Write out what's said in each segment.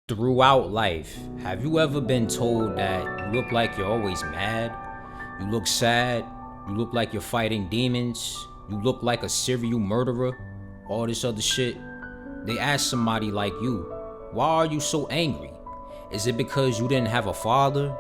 Throughout life, have you ever been told that you look like you're always mad? You look sad? You look like you're fighting demons? You look like a serial murderer? All this other shit? They ask somebody like you, why are you so angry? Is it because you didn't have a father?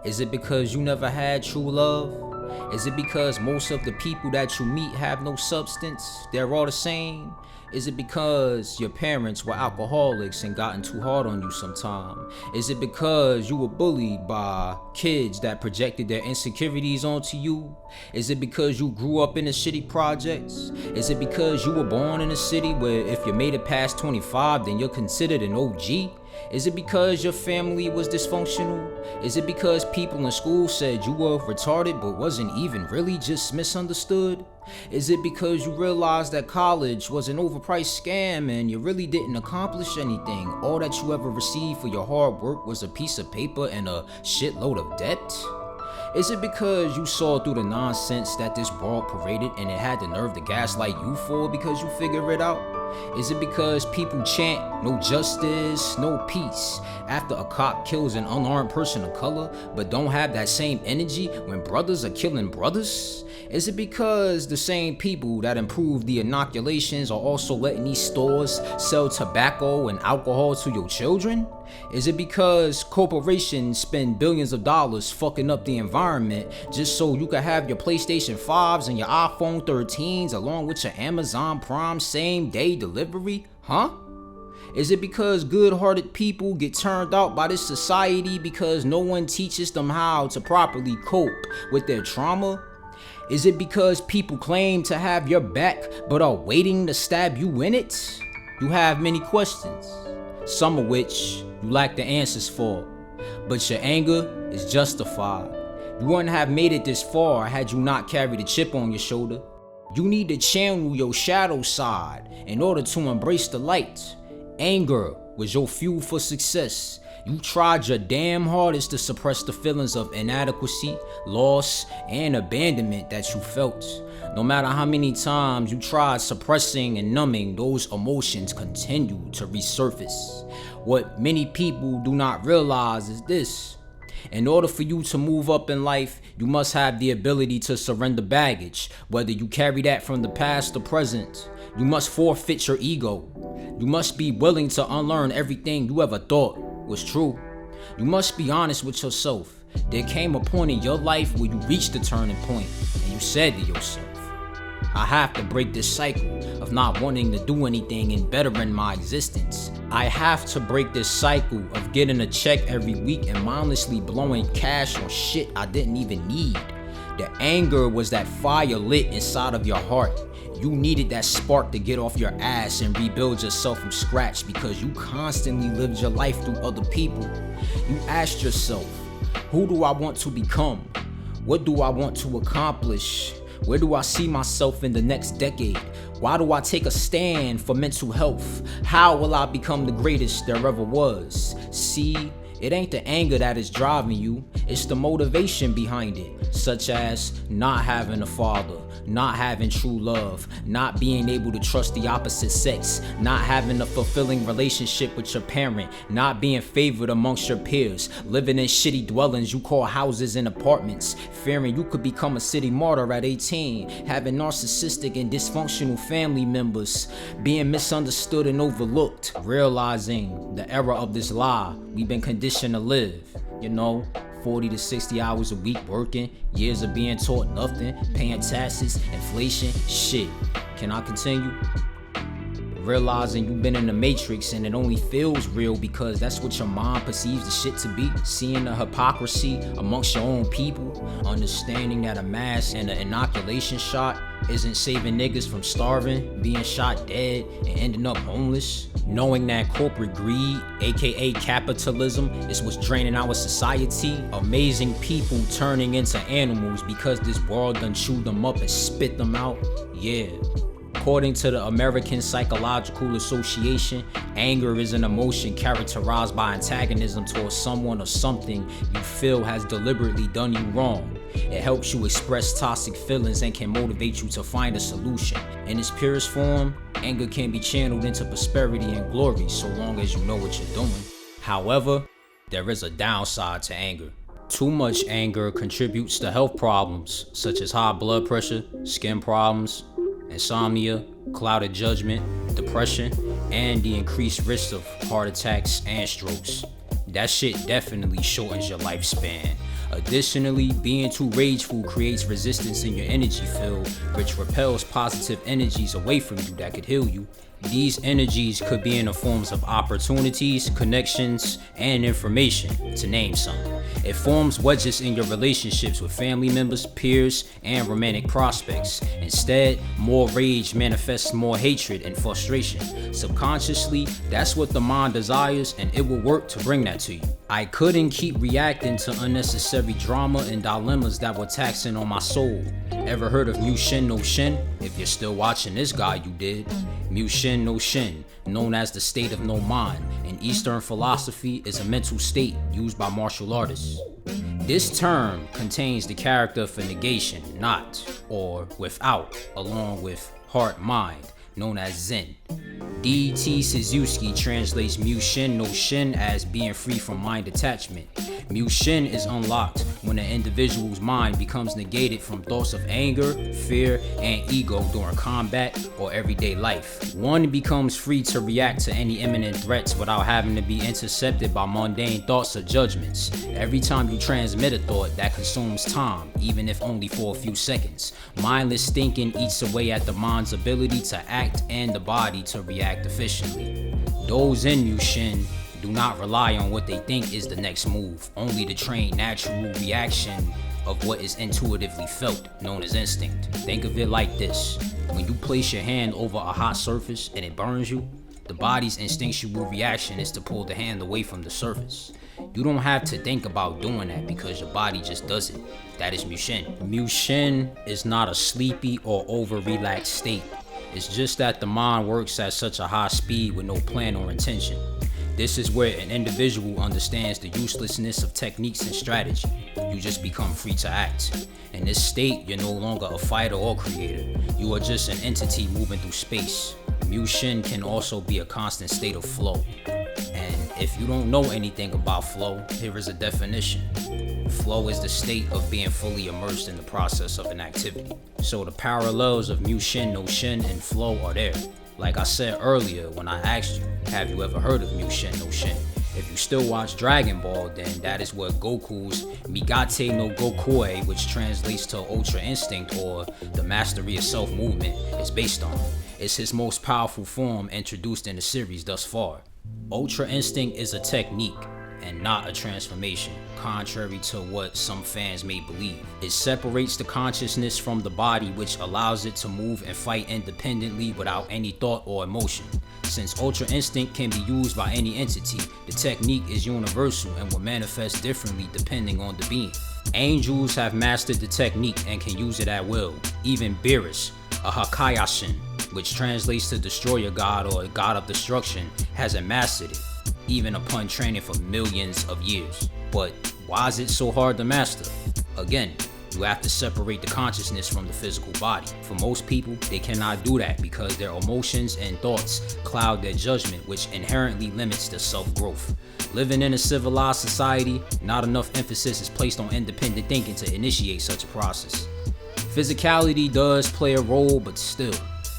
Is it because you never had true love? Is it because most of the people that you meet have no substance? They're all the same? Is it because your parents were alcoholics and gotten too hard on you sometime? Is it because you were bullied by kids that projected their insecurities onto you? Is it because you grew up in the shitty projects? Is it because you were born in a city where if you made it past 25 then you're considered an OG? Is it because your family was dysfunctional? Is it because people in school said you were retarded but wasn't even really just misunderstood? Is it because you realized that college was an overpriced scam and you really didn't accomplish anything? All that you ever received for your hard work was a piece of paper and a shitload of debt? Is it because you saw through the nonsense that this world paraded and it had the nerve to gaslight you for because you figure it out? Is it because people chant no justice, no peace after a cop kills an unarmed person of color but don't have that same energy when brothers are killing brothers? Is it because the same people that improve the inoculations are also letting these stores sell tobacco and alcohol to your children? Is it because corporations spend billions of dollars fucking up the environment just so you can have your PlayStation 5s and your iPhone 13s along with your Amazon Prime same day delivery? Huh? Is it because good-hearted people get turned out by this society because no one teaches them how to properly cope with their trauma? Is it because people claim to have your back but are waiting to stab you in it? You have many questions, some of which you lack the answers for, but your anger is justified. You wouldn't have made it this far had you not carried a chip on your shoulder. You need to channel your shadow side in order to embrace the light. Anger was your fuel for success. You tried your damn hardest to suppress the feelings of inadequacy, loss, and abandonment that you felt. No matter how many times you tried suppressing and numbing, those emotions continue to resurface. What many people do not realize is this: in order for you to move up in life, you must have the ability to surrender baggage, whether you carry that from the past or present. You must forfeit your ego. You must be willing to unlearn everything you ever thought was true. You must be honest with yourself. There came a point in your life where you reached the turning point and you said to yourself, I have to break this cycle of not wanting to do anything and bettering my existence. I have to break this cycle of getting a check every week and mindlessly blowing cash on shit I didn't even need. The anger was that fire lit inside of your heart. You needed that spark to get off your ass and rebuild yourself from scratch because you constantly lived your life through other people. You asked yourself, who do I want to become? What do I want to accomplish? Where do I see myself in the next decade? Why do I take a stand for mental health? How will I become the greatest there ever was? See, it ain't the anger that is driving you, it's the motivation behind it, such as not having a father, not having true love, not being able to trust the opposite sex, not having a fulfilling relationship with your parent, not being favored amongst your peers, living in shitty dwellings you call houses and apartments, fearing you could become a city martyr at 18, having narcissistic and dysfunctional family members, being misunderstood and overlooked, realizing the error of this lie we've been conditioned to live, 40 to 60 hours a week working, years of being taught nothing, paying taxes, inflation, shit. Can I continue? Realizing you've been in the matrix and it only feels real because that's what your mind perceives the shit to be. Seeing the hypocrisy amongst your own people, understanding that a mask and an inoculation shot isn't saving niggas from starving, being shot dead, and ending up homeless. Knowing that corporate greed, aka capitalism, is what's draining our society. Amazing people turning into animals because this world done chewed them up and spit them out. Yeah. According to the American Psychological Association, anger is an emotion characterized by antagonism towards someone or something you feel has deliberately done you wrong. It helps you express toxic feelings and can motivate you to find a solution. In its purest form, anger can be channeled into prosperity and glory so long as you know what you're doing. However, there is a downside to anger. Too much anger contributes to health problems such as high blood pressure, skin problems, insomnia, clouded judgment, depression, and the increased risk of heart attacks and strokes. That shit definitely shortens your lifespan. Additionally, being too rageful creates resistance in your energy field, which repels positive energies away from you that could heal you. These energies could be in the forms of opportunities, connections, and information, to name some. It forms wedges in your relationships with family members, peers, and romantic prospects. Instead, more rage manifests more hatred and frustration. Subconsciously, that's what the mind desires, and it will work to bring that to you. I couldn't keep reacting to unnecessary drama and dilemmas that were taxing on my soul. Ever heard of Mushin no Shin? If you're still watching this guy, you did. Mushin no Shin, known as the state of no mind, in Eastern philosophy is a mental state used by martial artists. This term contains the character for negation, not, or without, along with heart-mind, known as Zen. D.T. Suzuki translates Mushin no Shin as being free from mind attachment. Mushin is unlocked when an individual's mind becomes negated from thoughts of anger, fear, and ego during combat or everyday life. One becomes free to react to any imminent threats without having to be intercepted by mundane thoughts or judgments. Every time you transmit a thought, that consumes time, even if only for a few seconds. Mindless thinking eats away at the mind's ability to act and the body to react efficiently. Those in Mushin do not rely on what they think is the next move, only to train natural reaction of what is intuitively felt, known as instinct. Think of it like this. When you place your hand over a hot surface and it burns you, the body's instinctual reaction is to pull the hand away from the surface. You don't have to think about doing that because your body just does it. That is Mushin. Mushin is not a sleepy or over-relaxed state. It's just that the mind works at such a high speed with no plan or intention. This is where an individual understands the uselessness of techniques and strategy. You just become free to act. In this state, you're no longer a fighter or creator. You are just an entity moving through space. Mushin can also be a constant state of flow. And if you don't know anything about flow, here is a definition. Flow is the state of being fully immersed in the process of an activity. So the parallels of Mushin no Shin and flow are there. Like I said earlier when I asked you, have you ever heard of Mushin no Shin? If you still watch Dragon Ball, then that is what Goku's Migate no Gokue, which translates to Ultra Instinct or the Mastery of Self movement, is based on. It's his most powerful form introduced in the series thus far. Ultra Instinct is a technique and not a transformation, contrary to what some fans may believe. It separates the consciousness from the body, which allows it to move and fight independently without any thought or emotion. Since Ultra Instinct can be used by any entity, the technique is universal and will manifest differently depending on the being. Angels have mastered the technique and can use it at will. Even Beerus, a Hakayashin, which translates to destroyer god or god of destruction, hasn't mastered it, even upon training for millions of years. But why is it so hard to master? Again, you have to separate the consciousness from the physical body. For most people, they cannot do that because their emotions and thoughts cloud their judgment, which inherently limits their self-growth. Living in a civilized society, not enough emphasis is placed on independent thinking to initiate such a process. Physicality does play a role, but still,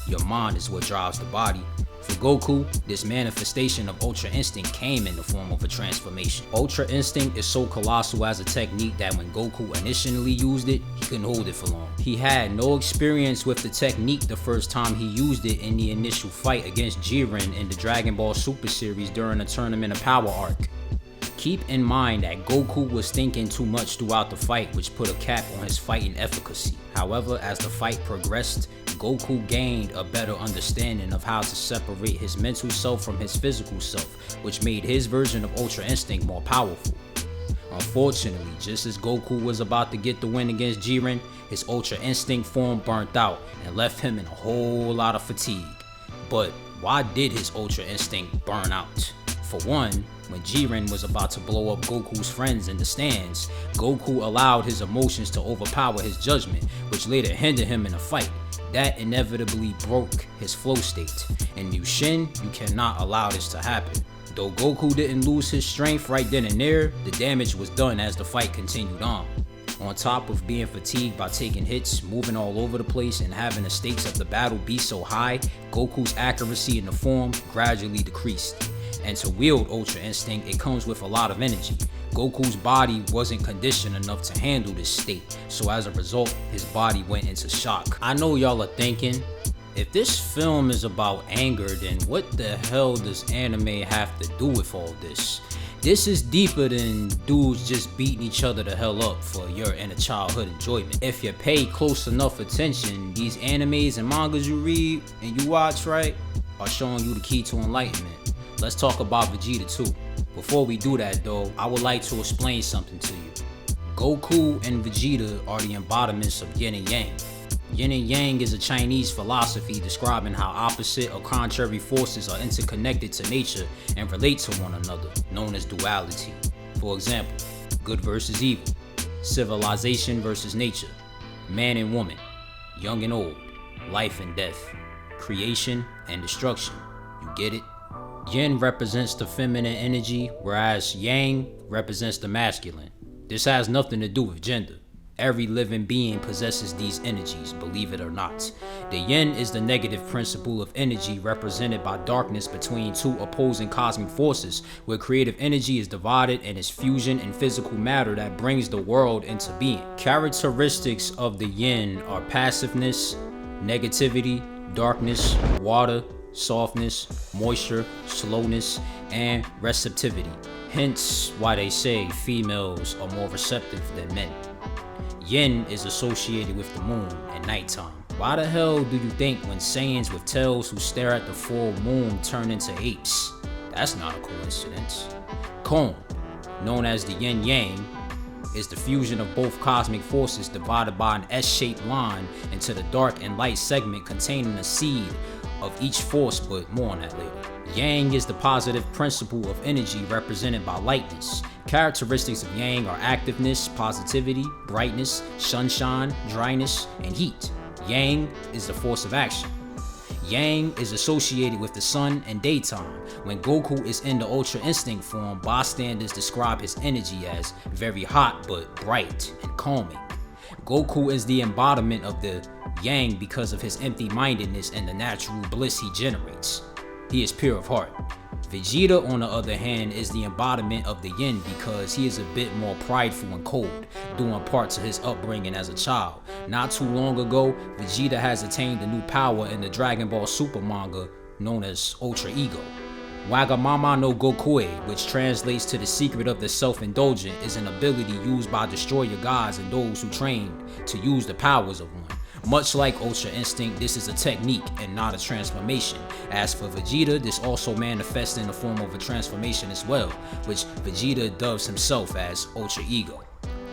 your mind is what drives the body. For Goku, this manifestation of Ultra Instinct came in the form of a transformation. Ultra Instinct is so colossal as a technique that when Goku initially used it, he couldn't hold it for long. He had no experience with the technique the first time he used it in the initial fight against Jiren in the Dragon Ball Super series during a Tournament of Power arc. Keep in mind that Goku was thinking too much throughout the fight, which put a cap on his fighting efficacy. However, as the fight progressed, Goku gained a better understanding of how to separate his mental self from his physical self, which made his version of Ultra Instinct more powerful. Unfortunately, just as Goku was about to get the win against Jiren, his Ultra Instinct form burnt out and left him in a whole lot of fatigue. But why did his Ultra Instinct burn out? For one, when Jiren was about to blow up Goku's friends in the stands, Goku allowed his emotions to overpower his judgment, which later hindered him in a fight. That inevitably broke his flow state. In Mushin, you cannot allow this to happen. Though Goku didn't lose his strength right then and there, the damage was done as the fight continued on. On top of being fatigued by taking hits, moving all over the place, and having the stakes of the battle be so high, Goku's accuracy in the form gradually decreased. And to wield Ultra Instinct, it comes with a lot of energy. Goku's body wasn't conditioned enough to handle this state, so as a result, his body went into shock. I know y'all are thinking, if this film is about anger, then what the hell does anime have to do with all this? This is deeper than dudes just beating each other the hell up for your inner childhood enjoyment. If you pay close enough attention, these animes and mangas you read and you watch, right, are showing you the key to enlightenment. Let's talk about Vegeta too. Before we do that though, I would like to explain something to you. Goku and Vegeta are the embodiments of yin and yang. Yin and yang is a Chinese philosophy describing how opposite or contrary forces are interconnected to nature and relate to one another, known as duality. For example, good versus evil, civilization versus nature, man and woman, young and old, life and death, creation and destruction. You get it? Yin represents the feminine energy, whereas yang represents the masculine. This has nothing to do with gender. Every living being possesses these energies, believe it or not. The yin is the negative principle of energy represented by darkness between two opposing cosmic forces, where creative energy is divided and is fusion and physical matter that brings the world into being. Characteristics of the yin are passiveness, negativity, darkness, water, softness, moisture, slowness, and receptivity. Hence why they say females are more receptive than men. Yin is associated with the moon at nighttime. Why the hell do you think when Saiyans with tails who stare at the full moon turn into apes? That's not a coincidence. Kon, known as the yin yang, is the fusion of both cosmic forces divided by an S-shaped line into the dark and light segment containing a seed of each force, but more on that later. Yang is the positive principle of energy represented by lightness. Characteristics of yang are activeness, positivity, brightness, sunshine, dryness, and heat. Yang is the force of action. Yang is associated with the sun and daytime. When Goku is in the Ultra Instinct form, bystanders describe his energy as very hot but bright and calming. Goku is the embodiment of the yang because of his empty-mindedness and the natural bliss he generates. He is pure of heart. Vegeta, on the other hand, is the embodiment of the yin because he is a bit more prideful and cold, due in part to his upbringing as a child. Not too long ago, Vegeta has attained a new power in the Dragon Ball Super manga known as Ultra Ego. Wagamama no Gokue, which translates to the secret of the self-indulgent, is an ability used by destroyer gods and those who train to use the powers of one. Much like Ultra Instinct, this is a technique and not a transformation. As for Vegeta, this also manifests in the form of a transformation as well, which Vegeta dubs himself as Ultra Ego.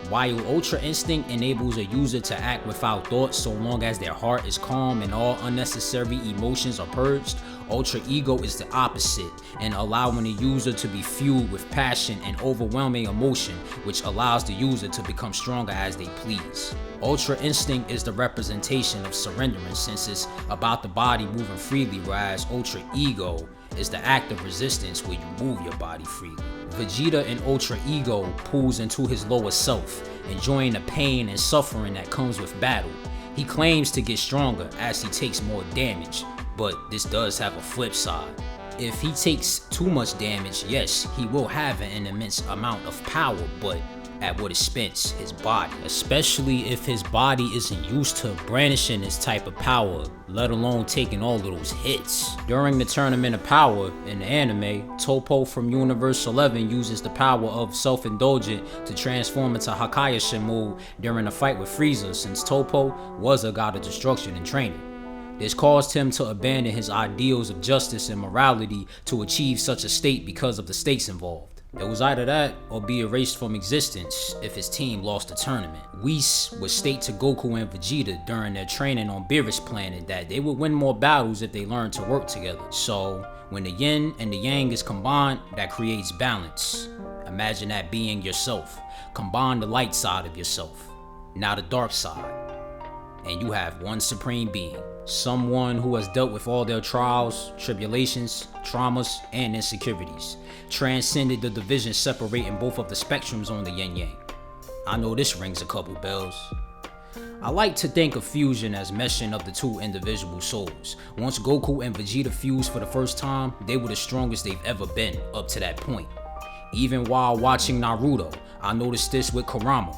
While Ultra Instinct enables a user to act without thought so long as their heart is calm and all unnecessary emotions are purged, Ultra Ego is the opposite and allowing the user to be fueled with passion and overwhelming emotion, which allows the user to become stronger as they please. Ultra Instinct is the representation of surrendering since it's about the body moving freely, whereas Ultra Ego is the act of resistance where you move your body freely. Vegeta in Ultra Ego pulls into his lower self, enjoying the pain and suffering that comes with battle. He claims to get stronger as he takes more damage, but this does have a flip side. If he takes too much damage, yes, he will have an immense amount of power, but at what expense? His body. Especially if his body isn't used to brandishing this type of power, let alone taking all of those hits. During the Tournament of Power in the anime, Toppo from Universe 11 uses the power of self-indulgent to transform into Hakayashin mode during a fight with Frieza, since Toppo was a god of destruction and training. This caused him to abandon his ideals of justice and morality to achieve such a state because of the stakes involved. It was either that or be erased from existence if his team lost the tournament. Whis would state to Goku and Vegeta during their training on Beerus Planet that they would win more battles if they learned to work together. So when the yin and the yang is combined, that creates balance. Imagine that being yourself. Combine the light side of yourself, now the dark side, and you have one supreme being. Someone who has dealt with all their trials, tribulations, traumas, and insecurities, transcended the division separating both of the spectrums on the yin-yang. I know this rings a couple bells. I like to think of fusion as meshing of the two individual souls. Once Goku and Vegeta fused for the first time, they were the strongest they've ever been up to that point. Even while watching Naruto, I noticed this with Kurama,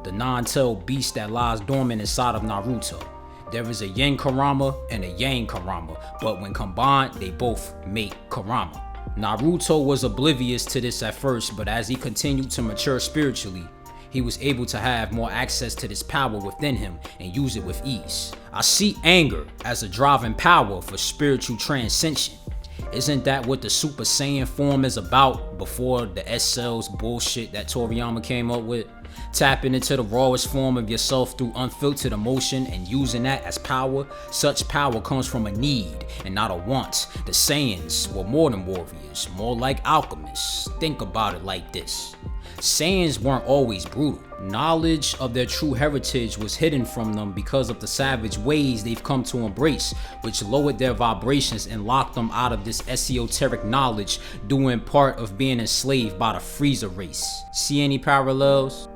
the non-tailed beast that lies dormant inside of Naruto. There is a yin Kurama and a yang Kurama, but when combined, they both make Kurama. Naruto was oblivious to this at first, but as he continued to mature spiritually, he was able to have more access to this power within him and use it with ease. I see anger as a driving power for spiritual transcension. Isn't that what the Super Saiyan form is about before the S-Cells bullshit that Toriyama came up with? Tapping into the rawest form of yourself through unfiltered emotion and using that as power. Such power comes from a need and not a want. The Saiyans were more than warriors, more like alchemists. Think about it like this. Saiyans weren't always brutal. Knowledge of their true heritage was hidden from them because of the savage ways they've come to embrace, which lowered their vibrations and locked them out of this esoteric knowledge, due in part of being enslaved by the Frieza race. See any parallels?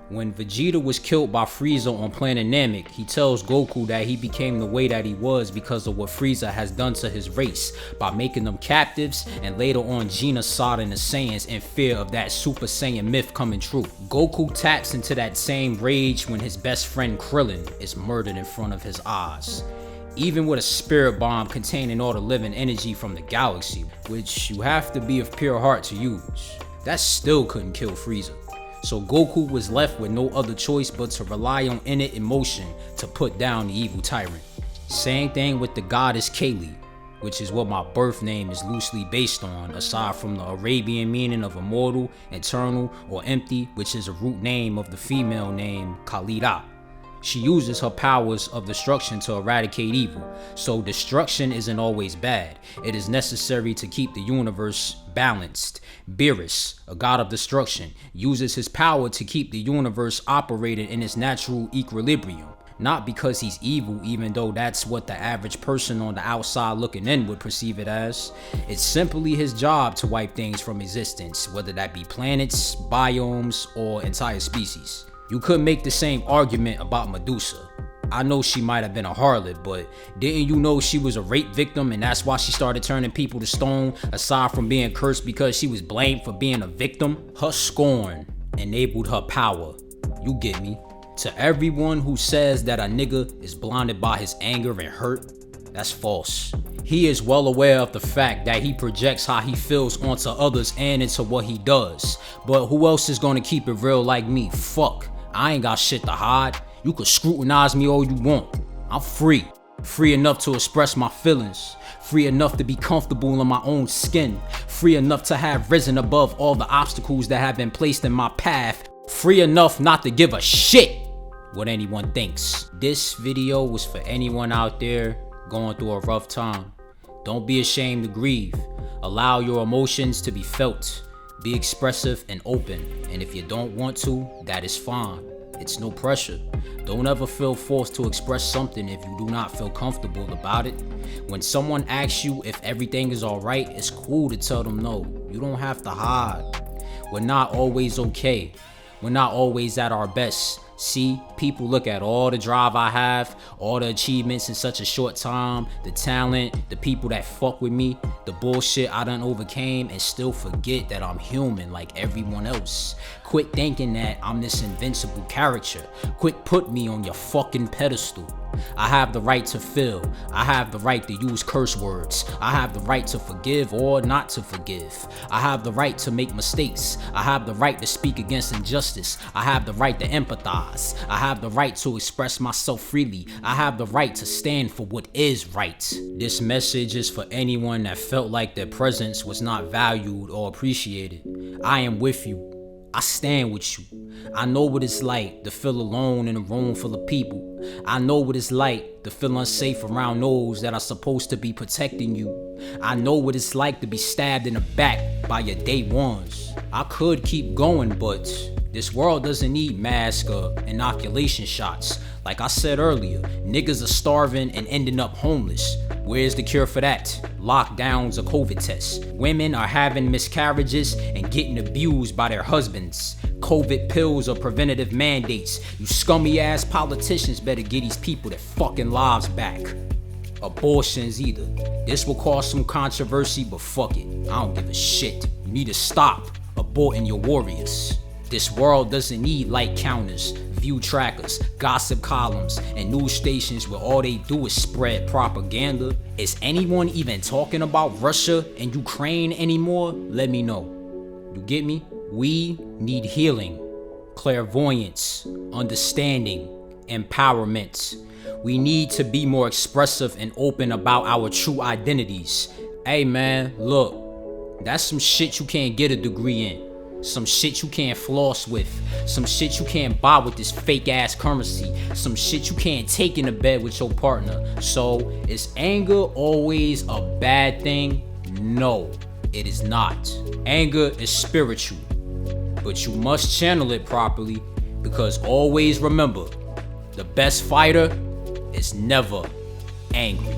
When Vegeta was killed by Frieza on planet Namek, he tells Goku that he became the way that he was because of what Frieza has done to his race by making them captives and later on genociding the Saiyans in fear of that Super Saiyan myth coming true. Goku taps into that same rage when his best friend Krillin is murdered in front of his eyes. Even with a spirit bomb containing all the living energy from the galaxy, which you have to be of pure heart to use, that still couldn't kill Frieza. So Goku was left with no other choice but to rely on innate emotion to put down the evil tyrant. Same thing with the goddess Cali, which is what my birth name is loosely based on, aside from the Arabian meaning of immortal, eternal, or empty, which is a root name of the female name Khalida. She uses her powers of destruction to eradicate evil, so destruction isn't always bad. It is necessary to keep the universe balanced. Beerus, a god of destruction, uses his power to keep the universe operating in its natural equilibrium. Not because he's evil, even though that's what the average person on the outside looking in would perceive it as. It's simply his job to wipe things from existence, whether that be planets, biomes, or entire species. You could make the same argument about Medusa. I know she might have been a harlot, but didn't you know she was a rape victim and that's why she started turning people to stone, aside from being cursed because she was blamed for being a victim? Her scorn enabled her power. You get me? To everyone who says that a nigga is blinded by his anger and hurt, that's false. He is well aware of the fact that he projects how he feels onto others and into what he does. But who else is gonna keep it real like me? Fuck. I ain't got shit to hide. You could scrutinize me all you want. I'm free. Free enough to express my feelings. Free enough to be comfortable in my own skin. Free enough to have risen above all the obstacles that have been placed in my path. Free enough not to give a shit what anyone thinks. This video was for anyone out there going through a rough time. Don't be ashamed to grieve. Allow your emotions to be felt. Be expressive and open, and if you don't want to, that is fine. It's no pressure. Don't ever feel forced to express something if you do not feel comfortable about it. When someone asks you if everything is alright, it's cool to tell them no. You don't have to hide. We're not always okay. We're not always at our best. See, people look at all the drive I have, all the achievements in such a short time, the talent, the people that fuck with me, the bullshit I done overcame, and still forget that I'm human like everyone else. Quit thinking that I'm this invincible character. Quit put me on your fucking pedestal. I have the right to feel. I have the right to use curse words. I have the right to forgive or not to forgive. I have the right to make mistakes. I have the right to speak against injustice. I have the right to empathize. I have the right to express myself freely. I have the right to stand for what is right. This message is for anyone that felt like their presence was not valued or appreciated. I am with you. I stand with you. I know what it's like to feel alone in a room full of people. I know what it's like to feel unsafe around those that are supposed to be protecting you. I know what it's like to be stabbed in the back by your day ones. I could keep going, but This world doesn't need masks or inoculation shots. Like I said earlier, niggas are starving and ending up homeless. Where's the cure for that? Lockdowns or COVID tests. Women are having miscarriages and getting abused by their husbands. COVID pills or preventative mandates. You scummy ass politicians better get these people their fucking lives back. Abortions either. This will cause some controversy, but fuck it. I don't give a shit. You need to stop aborting your warriors. This world doesn't need light counters, view trackers, gossip columns, and news stations where all they do is spread propaganda. Is anyone even talking about Russia and Ukraine anymore? Let me know. You get me? We need healing, clairvoyance, understanding, empowerment. We need to be more expressive and open about our true identities. Hey man, look, that's some shit you can't get a degree in. Some shit you can't floss with. Some shit you can't buy with this fake ass currency. Some shit you can't take into bed with your partner. So, is anger always a bad thing? No, it is not. Anger is spiritual, but you must channel it properly, because always remember, the best fighter is never angry.